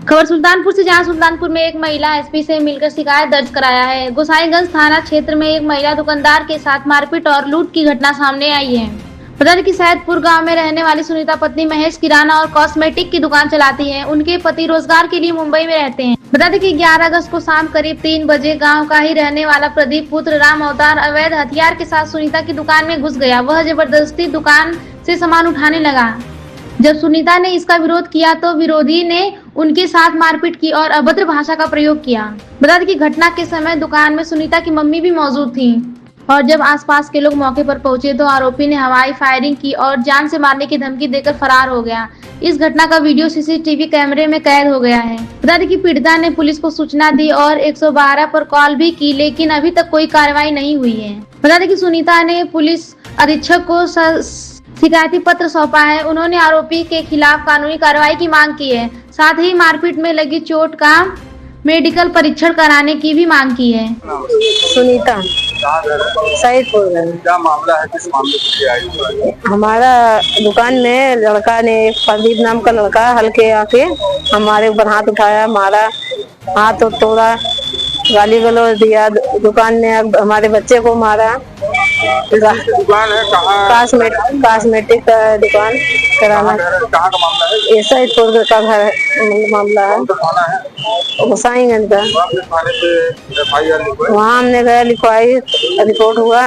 खबर सुल्तानपुर से, जहां सुल्तानपुर में एक महिला एसपी से मिलकर शिकायत दर्ज कराया है। गोसाईगंज थाना क्षेत्र में एक महिला दुकानदार के साथ मारपीट और लूट की घटना सामने आई है। बता दें कि सैदपुर गांव में रहने वाली सुनीता पत्नी महेश किराना और कॉस्मेटिक की दुकान चलाती है। उनके पति रोजगार के लिए मुंबई में रहते हैं। बता दें कि 11 अगस्त को शाम करीब 3 बजे गांव का ही रहने वाला प्रदीप पुत्र राम अवतार अवैध हथियार के साथ सुनीता की दुकान में घुस गया। वह जबरदस्ती दुकान से सामान उठाने लगा। जब सुनीता ने इसका विरोध किया तो विरोधी ने उनके साथ मारपीट की और अभद्र भाषा का प्रयोग किया। बता दें कि घटना के समय दुकान में सुनीता की मम्मी भी मौजूद थी और जब आसपास के लोग मौके पर पहुंचे तो आरोपी ने हवाई फायरिंग की और जान से मारने की धमकी देकर फरार हो गया। इस घटना का वीडियो सीसीटीवी कैमरे में कैद हो गया है। बता दें कि पीड़िता ने पुलिस को सूचना दी और 112 पर कॉल भी की, लेकिन अभी तक कोई कार्रवाई नहीं हुई है। बता दें कि सुनीता ने पुलिस अधीक्षक को शिकायती पत्र सौंपा है। उन्होंने आरोपी के खिलाफ कानूनी कार्रवाई की मांग की है। साथ ही मारपीट में लगी चोट का मेडिकल परीक्षण कराने की भी मांग की है। सुनीता सैदपुर। क्या मामला है, किस मामले से आई? हमारा दुकान में लड़का ने, प्रदीप नाम का लड़का, हल्के आके हमारे ऊपर हाथ उठाया, मारा, हाथ तोड़ा, गाली गलौज दिया। दुकान ने हमारे बच्चे को मारा। दुकान है कहाँ? कॉस्मेटिक का दुकान, किराना। कहाँ का मामला है? सैदपुर का घर मामला है। थाना है गोसाईगंज का। थाने पे FIR वहाँ हमने गया, लिखवाई, रिपोर्ट हुआ,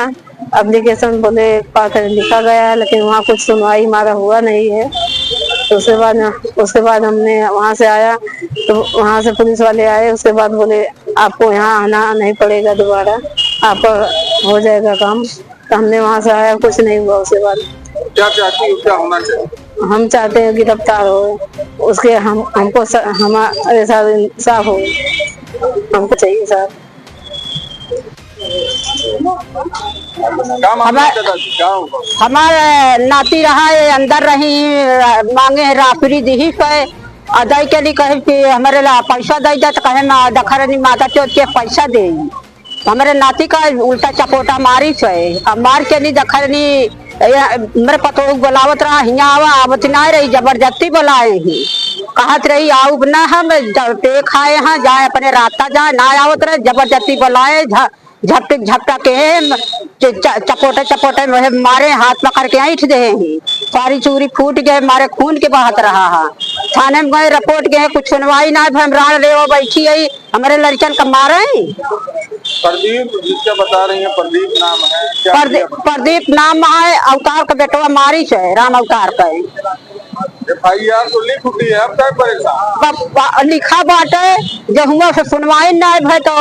एप्लीकेशन बोले पाकर लिखा गया है, लेकिन वहाँ कुछ सुनवाई हमारा हुआ नहीं है। तो उसके बाद हमने वहाँ से आया तो वहाँ से पुलिस वाले आए। उसके बाद बोले आपको यहाँ आना नहीं पड़ेगा, दोबारा आपका हो जाएगा काम। तो हमने वहाँ से आया, कुछ नहीं हुआ। उसके बाद क्या चाहती हो, क्या होना चाहिए? हम चाहते हैं गिरफ्तार हो उसके, हमको हमारे साथ इंसाफ हो, हमको चाहिए साहब। हमारे नाती रहा है, अंदर रही, मांगे राफरी दी पे अदाई के लिए कहे कि हमारे ला पैसा दे तो कहे दखरनी माता चौथ के पैसा दे। हमारे नाती का उल्टा चपोटा मारी से मार के नहीं दखरनी मेरे पतो बुलावत रहा, हियाँ आवा आवत ना रही, जबरदस्ती बुलाए ही, कहत रही आओ ना, हम पे खाए हैं जाए अपने रास्ता जाए ना, आवत रहे जबरदस्ती बुलाए, झपटा के चपोटे मारे, हाथ पकड़ के ऐठ दे ही, सारी चूरी फूट गए, मारे खून के बहत रहा है। थाने में गए, रिपोर्ट गए, कुछ सुनवाई ना, हम राण ले बैठी है, हमारे लड़कन का मारे। प्रदीप जिसका बता रही है, प्रदीप नाम है? प्रदीप नाम है, अवतार का बेटवा मारी है, राम अवतार का। FIR तो लिख उठी है, अब क्या परेशान? लिखा बाटे, जब हुआ से सुनवाई ना है तो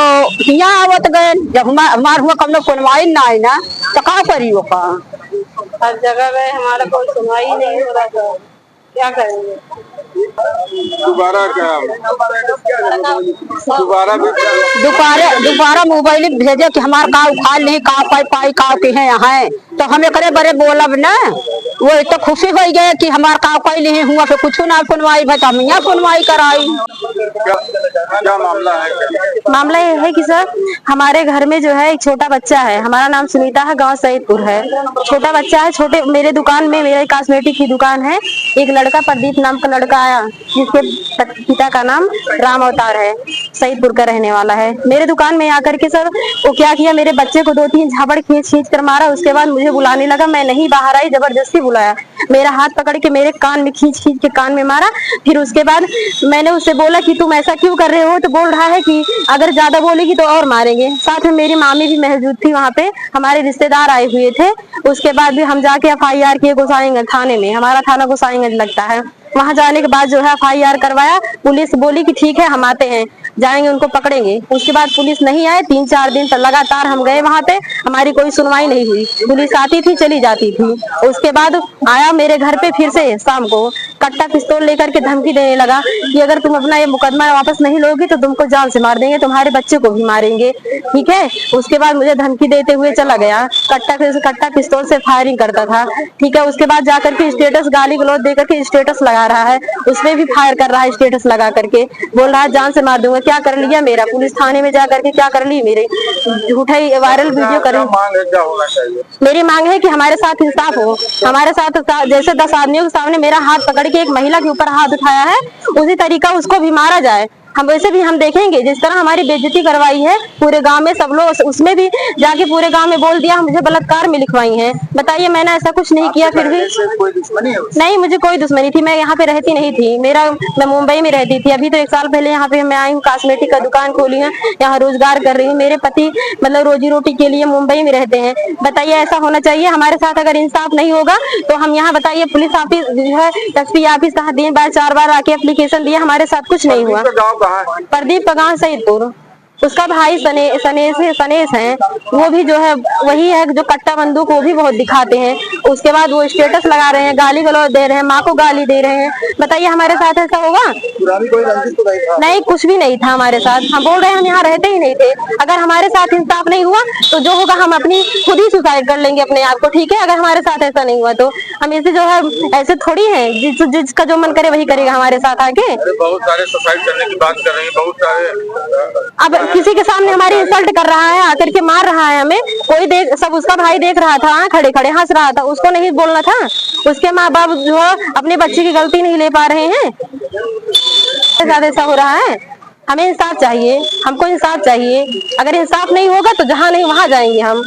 यहाँ आवत गए, जब हमार हुआ कम सुनवाई ना है ना तो क्या करियो का? हर जगह गए, हमारा कोई सुनवाई नहीं हो रहा था, क्या करेंगे? दोबारा मोबाइल भेजे कि हमारे का उखाड़ नहीं, का पाई का के हैं यहाँ, तो हमें करे बड़े बोलब ना, वो तो खुशी हो गए कि हमारे का पाई नहीं हुआ, फिर कुछ ना सुनवाई भाई, हम यहाँ सुनवाई कराई। क्या मामला है? मामला ये है कि सर हमारे घर में जो है एक छोटा बच्चा है, हमारा नाम सुनीता है, गांव सैदपुर है। छोटा बच्चा है, छोटे मेरे दुकान में, मेरे कॉस्मेटिक की दुकान है। एक लड़का प्रदीप नाम का लड़का आया, जिसके पिता का नाम राम अवतार है, सैदपुर का रहने वाला है। मेरे दुकान में आकर के सर वो क्या किया, मेरे बच्चे को 2-3 झापड़ खींच कर मारा। उसके बाद मुझे बुलाने लगा, मैं नहीं बाहर आई, जबरदस्ती बुलाया, मेरा हाथ पकड़ के मेरे कान में खींच के कान में मारा। फिर उसके बाद मैंने उससे बोला कि तुम ऐसा क्यों कर रहे हो, तो बोल रहा है कि अगर ज्यादा बोलेगी तो और मारेंगे। साथ में मेरी मामी भी मौजूद थी, वहाँ पे हमारे रिश्तेदार आए हुए थे। उसके बाद भी हम जाके FIR किए गोसाईगंज थाने में, हमारा थाना गोसाईगंज लगता है। वहाँ जाने के बाद जो है FIR करवाया। पुलिस बोली कि ठीक है हम आते हैं, जाएंगे उनको पकड़ेंगे। उसके बाद पुलिस नहीं आए, 3-4 दिन तक लगातार हम गए वहाँ पे, हमारी कोई सुनवाई नहीं हुई। पुलिस आती थी चली जाती थी। उसके बाद आया मेरे घर पे फिर से शाम को, कट्टा पिस्तौल लेकर के धमकी देने लगा कि अगर तुम अपना ये मुकदमा वापस नहीं लोगी तो तुमको जान से मार देंगे, तुम्हारे बच्चे को भी मारेंगे, ठीक है। उसके बाद मुझे धमकी देते हुए चला गया, कट्टा पिस्तौल से फायरिंग करता था, ठीक है। उसके बाद जाकर के स्टेटस गाली गलौज देकर के स्टेटस लगा रहा है, उसमें भी फायर कर रहा है, स्टेटस लगा करके बोल रहा है जान से मार दूंगा। क्या कर लिया मेरा, पुलिस थाने में जा करके क्या कर ली, मेरे झूठा वायरल वीडियो कर। मेरी मांग है कि हमारे साथ इंसाफ हो, हमारे साथ जैसे 10 आदमियों के सामने मेरा हाथ पकड़ के करके एक महिला के ऊपर हाथ उठाया है, उसी तरीका उसको भी मारा जाए। हम वैसे भी हम देखेंगे, जिस तरह हमारी बेइज्जती करवाई है पूरे गांव में सब लोग, उसमें भी जाके पूरे गांव में बोल दिया मुझे बलात्कार में लिखवाई है। बताइए, मैंने ऐसा कुछ नहीं किया, फिर भी कोई दुश्मनी है उससे? नहीं, मुझे कोई दुश्मनी थी। मैं यहाँ पे रहती नहीं थी, मैं मुंबई में रहती थी। अभी तो 1 साल पहले यहाँ पे मैं आई हूँ, कॉस्मेटिक का दुकान खोली है, यहाँ रोजगार कर रही हूँ। मेरे पति मतलब रोजी रोटी के लिए मुंबई में रहते हैं। बताइए, ऐसा होना चाहिए हमारे साथ? अगर इंसाफ नहीं होगा तो हम यहाँ बताइए पुलिस ऑफिस जो है एसपी ऑफिस 3 बार 4 बार आके एप्लीकेशन दिए, हमारे साथ कुछ नहीं हुआ। गाँव कहाँ है? प्रदीप का गाँव सईदपुर। उसका भाई सनेश है, वो भी जो है वही है जो कट्टा बंदूक वो भी बहुत दिखाते हैं। उसके बाद वो स्टेटस लगा रहे हैं, गाली गलौज दे रहे हैं, माँ को गाली दे रहे हैं। बताइए, हमारे साथ ऐसा होगा? पुरानी कोई रंजिश तो नहीं था? नहीं, कुछ भी नहीं था हमारे साथ। हम बोल रहे हैं हम यहाँ रहते ही नहीं थे। अगर हमारे साथ इंसाफ नहीं हुआ तो जो होगा हम अपनी खुद ही सुसाइड कर लेंगे अपने आप को, ठीक है? अगर हमारे साथ ऐसा नहीं हुआ तो हम ऐसे जो है ऐसे थोड़ी है जिसका जो मन करे वही करेगा हमारे साथ आके। बहुत सारे सुसाइड करने की बात कर रहे हैं, बहुत सारे। अब किसी के सामने हमारी इंसल्ट कर रहा है, आकर के मार रहा है हमें, कोई देख, सब उसका भाई देख रहा था, खड़े खड़े हंस रहा था, उसको नहीं बोलना था? उसके माँ बाप जो है अपने बच्चे की गलती नहीं ले पा रहे हैं, ज्यादा ऐसा हो रहा है। हमें इंसाफ चाहिए, हमको इंसाफ चाहिए। अगर इंसाफ नहीं होगा तो जहाँ नहीं वहाँ जाएंगे हम।